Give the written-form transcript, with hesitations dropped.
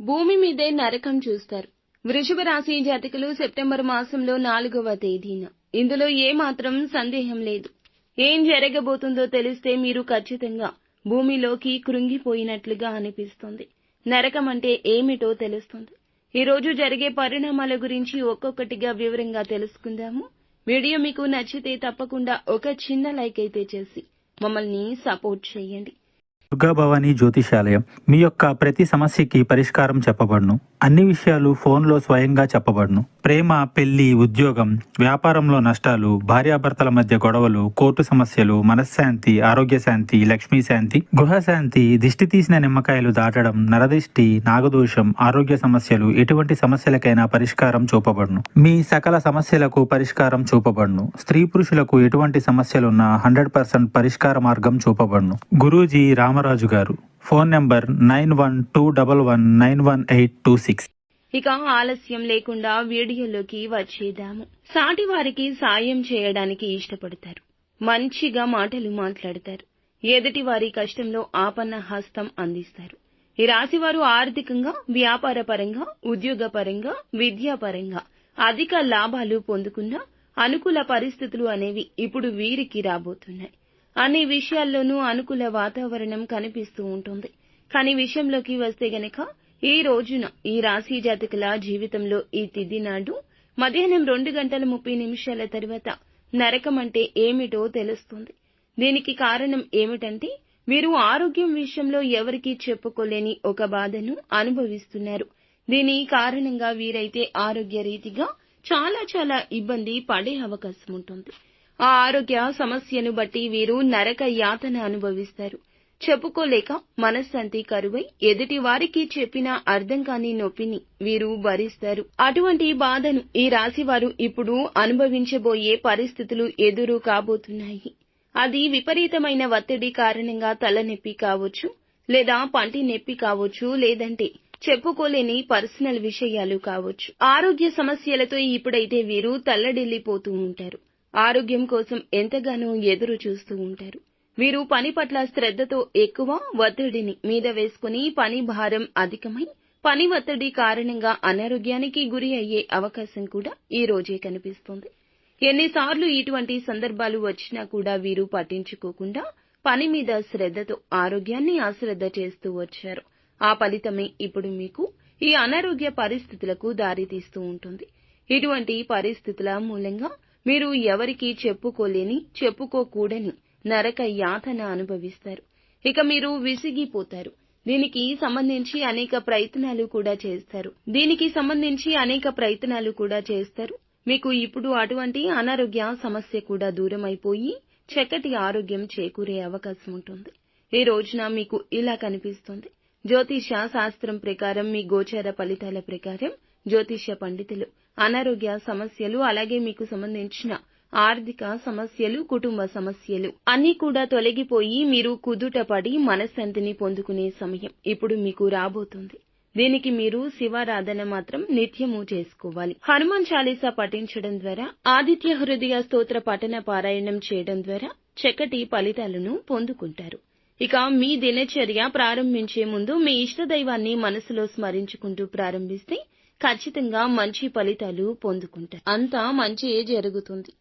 భూమి మీదే నరకం చూస్తారు. వృషభ రాశి జాతకులు సెప్టెంబర్ మాసంలో 4వ తేదీన. ఇందులో ఏమాత్రం సందేహం లేదు. ఏం జరగబోతుందో తెలిస్తే మీరు ఖచ్చితంగా భూమిలోకి కృంగిపోయినట్లుగా అనిపిస్తుంది. నరకం అంటే ఏమిటో తెలుస్తుంది. ఈ రోజు జరిగే పరిణామాల గురించి ఒక్కొక్కటిగా వివరంగా తెలుసుకుందాము. వీడియో మీకు నచ్చితే తప్పకుండా ఒక చిన్న లైక్ అయితే చేసి మమ్మల్ని సపోర్ట్ చేయండి. దుర్గాభవాని జ్యోతిషాలయం మీ యొక్క ప్రతి సమస్యకి పరిష్కారం చెప్పబడును. అన్ని విషయాలు ఫోన్లో స్వయంగా చెప్పబడును. ప్రేమ, పెళ్లి, ఉద్యోగం, వ్యాపారంలో నష్టాలు, భార్యాభర్తల మధ్య గొడవలు, కోర్టు సమస్యలు, మనశ్శాంతి, ఆరోగ్య శాంతి, లక్ష్మీ శాంతి, గృహశాంతి, దిష్టి తీసిన నిమ్మకాయలు దాటడం, నరదిష్టి, నాగదోషం, ఆరోగ్య సమస్యలు, ఎటువంటి సమస్యలకైనా పరిష్కారం చూపబడును. మీ సకల సమస్యలకు పరిష్కారం చూపబడును. స్త్రీ పురుషులకు ఎటువంటి సమస్యలున్నా 100% పరిష్కార మార్గం చూపబడును. గురూజీ రామరాజు గారు. Phone number 9121191826. ఇక ఆలస్యం లేకుండా వీడియోలోకి వచ్చేద్దాము. సాటి వారికి సాయం చేయడానికి ఇష్టపడతారు. మంచిగా మాటలు మాట్లాడతారు. ఎదుటి వారి కష్టంలో ఆపన్న హస్తం అందిస్తారు. ఈ రాశి వారు ఆర్థికంగా, వ్యాపార పరంగా, ఉద్యోగ పరంగా, విద్యాపరంగా అధిక లాభాలు పొందుకున్న అనుకూల పరిస్థితులు అనేవి ఇప్పుడు వీరికి రాబోతున్నాయి. అన్ని విషయాల్లోనూ అనుకూల వాతావరణం కనిపిస్తూ ఉంటుంది. కానీ విషయంలోకి వస్తే గనక ఈ రోజున ఈ రాశి జాతకుల జీవితంలో ఈ తిథి నాడు మధ్యాహ్నం 2:30 తర్వాత నరకం అంటే ఏమిటో తెలుస్తుంది. దీనికి కారణం ఏమిటంటే వీరు ఆరోగ్యం విషయంలో ఎవరికీ చెప్పుకోలేని ఒక బాధను అనుభవిస్తున్నారు. దీని కారణంగా వీరైతే ఆరోగ్య రీతిగా చాలా ఇబ్బంది పడే అవకాశం ఉంటుంది. ఆ ఆరోగ్య సమస్యను బట్టి వీరు నరక యాతన అనుభవిస్తారు. చెప్పుకోలేక మనశ్శాంతి కరువై ఎదుటి వారికి చెప్పినా అర్థం కాని నొప్పిని వీరు భరిస్తారు. అటువంటి బాధను ఈ రాశి వారు ఇప్పుడు అనుభవించబోయే పరిస్థితులు ఎదురు కాబోతున్నాయి. అది విపరీతమైన ఒత్తిడి కారణంగా తలనొప్పి కావచ్చు, లేదా పంటి నొప్పి కావచ్చు, లేదంటే చెప్పుకోలేని పర్సనల్ విషయాలు కావచ్చు. ఆరోగ్య సమస్యలతో ఇప్పుడైతే వీరు తల్లడిల్లిపోతూ ఉంటారు. ఆరోగ్యం కోసం ఎంతగానో ఎదురు చూస్తూ ఉంటారు. వీరు పని పట్ల శ్రద్ధతో ఎక్కువ ఒత్తిడిని మీద వేసుకుని పని భారం అధికమై పని ఒత్తిడి కారణంగా అనారోగ్యానికి గురి అయ్యే అవకాశం కూడా ఈ రోజే కనిపిస్తుంది. ఎన్నిసార్లు ఇటువంటి సందర్భాలు వచ్చినా కూడా వీరు పట్టించుకోకుండా పని మీద శ్రద్ధతో ఆరోగ్యాన్ని అశ్రద్ధ చేస్తూ వచ్చారు. ఆ ఫలితమే ఇప్పుడు మీకు ఈ అనారోగ్య పరిస్థితులకు దారితీస్తూ ఉంటుంది. ఇటువంటి పరిస్థితుల మూలంగా మీరు ఎవరికీ చెప్పుకోలేని, చెప్పుకోకూడని నరక యాతన అనుభవిస్తారు. ఇక మీరు విసిగిపోతారు. దీనికి సంబంధించి అనేక ప్రయత్నాలు కూడా చేస్తారు. మీకు ఇప్పుడు అటువంటి అనారోగ్య సమస్య కూడా దూరమైపోయి చక్కటి ఆరోగ్యం చేకూరే అవకాశం ఉంటుంది. ఈ రోజున మీకు ఇలా కనిపిస్తుంది. జ్యోతిష శాస్త్రం ప్రకారం మీ గోచార ఫలితాల ప్రకారం జ్యోతిష పండితులు అనారోగ్య సమస్యలు, అలాగే మీకు సంబంధించిన ఆర్థిక సమస్యలు, కుటుంబ సమస్యలు అన్నీ కూడా తొలగిపోయి మీరు కుదుటపడి మనశ్శాంతిని పొందుకునే సమయం ఇప్పుడు మీకు రాబోతుంది. దీనికి మీరు శివారాధన మాత్రం నిత్యము చేసుకోవాలి. హనుమాన్ చాలీసా పఠించడం ద్వారా, ఆదిత్య హృదయ స్తోత్ర పఠన పారాయణం చేయడం ద్వారా చక్కటి ఫలితాలను పొందుకుంటారు. ఇక మీ దినచర్య ప్రారంభించే ముందు మీ ఇష్టదైవాన్ని మనసులో స్మరించుకుంటూ ప్రారంభిస్తే ఖచ్చితంగా మంచి ఫలితాలు పొందుకుంటారు. అంతా మంచియే జరుగుతుంది.